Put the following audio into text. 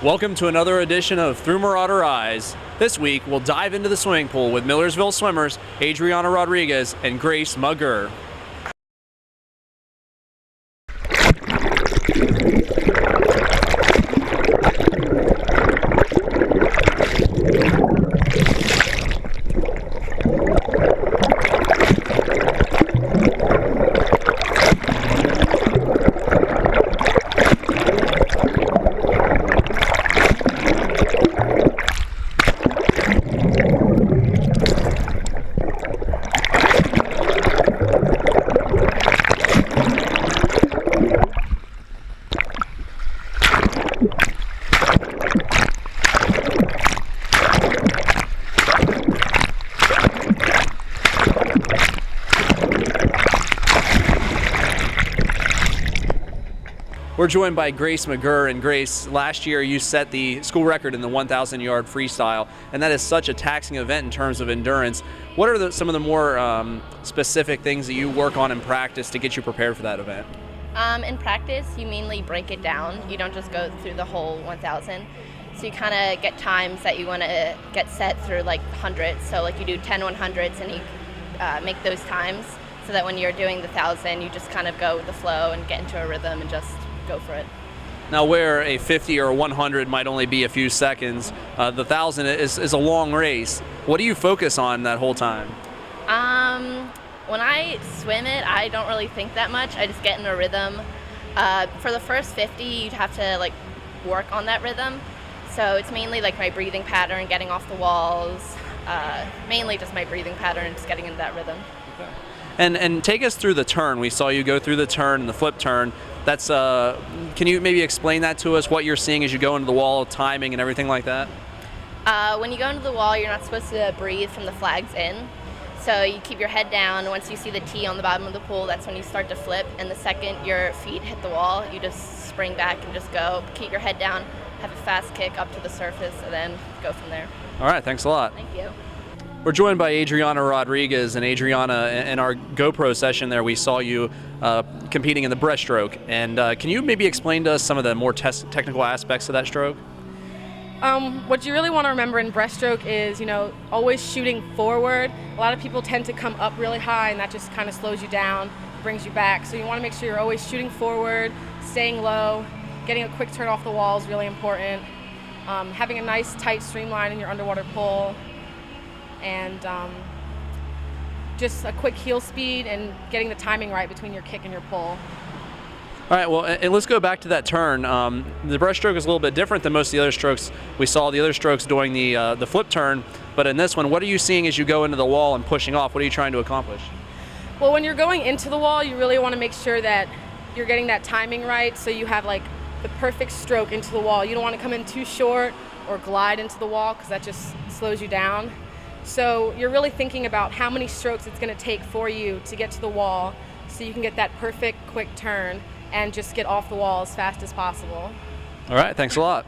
Welcome to another edition of Through Marauder Eyes. This week, we'll dive into the swimming pool with Millersville swimmers Adriana Rodriguez and Grace Magerr. We're joined by Grace Magerr, and Grace, last year you set the school record in the 1,000-yard freestyle, and that is such a taxing event in terms of endurance. What are some of the more specific things that you work on in practice to get you prepared for that event? In practice, you mainly break it down. You don't just go through the whole 1,000. So you kind of get times that you want to get set through, like hundreds. So like you do 10 100s and you make those times so that when you're doing the 1,000, you just kind of go with the flow and get into a rhythm and just go for it. Now, where a 50 or a 100 might only be a few seconds, the 1,000 is a long race. What do you focus on that whole time? When I swim it, I don't really think that much. I just get in a rhythm. For the first 50, you'd have to like work on that rhythm. So it's mainly like my breathing pattern, getting off the walls, mainly just my breathing pattern and just getting into that rhythm. Okay. And take us through the turn. We saw you go through the turn and the flip turn. That's can you maybe explain that to us, what you're seeing as you go into the wall, timing and everything like that? When you go into the wall, you're not supposed to breathe from the flags in. So you keep your head down. Once you see the T on the bottom of the pool, that's when you start to flip. And the second your feet hit the wall, you just spring back and just go. Keep your head down, have a fast kick up to the surface, and then go from there. All right, thanks a lot. Thank you. We're joined by Adriana Rodriguez, and Adriana, in our GoPro session there, we saw you competing in the breaststroke. And can you maybe explain to us some of the more technical aspects of that stroke? What you really want to remember in breaststroke is, always shooting forward. A lot of people tend to come up really high, and that just kind of slows you down, brings you back. So you want to make sure you're always shooting forward, staying low, getting a quick turn off the wall is really important. Having a nice tight streamline in your underwater pull, and just a quick heel speed and getting the timing right between your kick and your pull. All right, well, and let's go back to that turn. The breaststroke is a little bit different than most of the other strokes. We saw the other strokes doing the flip turn, but in this one, what are you seeing as you go into the wall and pushing off? What are you trying to accomplish? Well, when you're going into the wall, you really want to make sure that you're getting that timing right, so you have like the perfect stroke into the wall. You don't want to come in too short or glide into the wall, because that just slows you down. So you're really thinking about how many strokes it's going to take for you to get to the wall, so you can get that perfect quick turn and just get off the wall as fast as possible. All right, thanks a lot.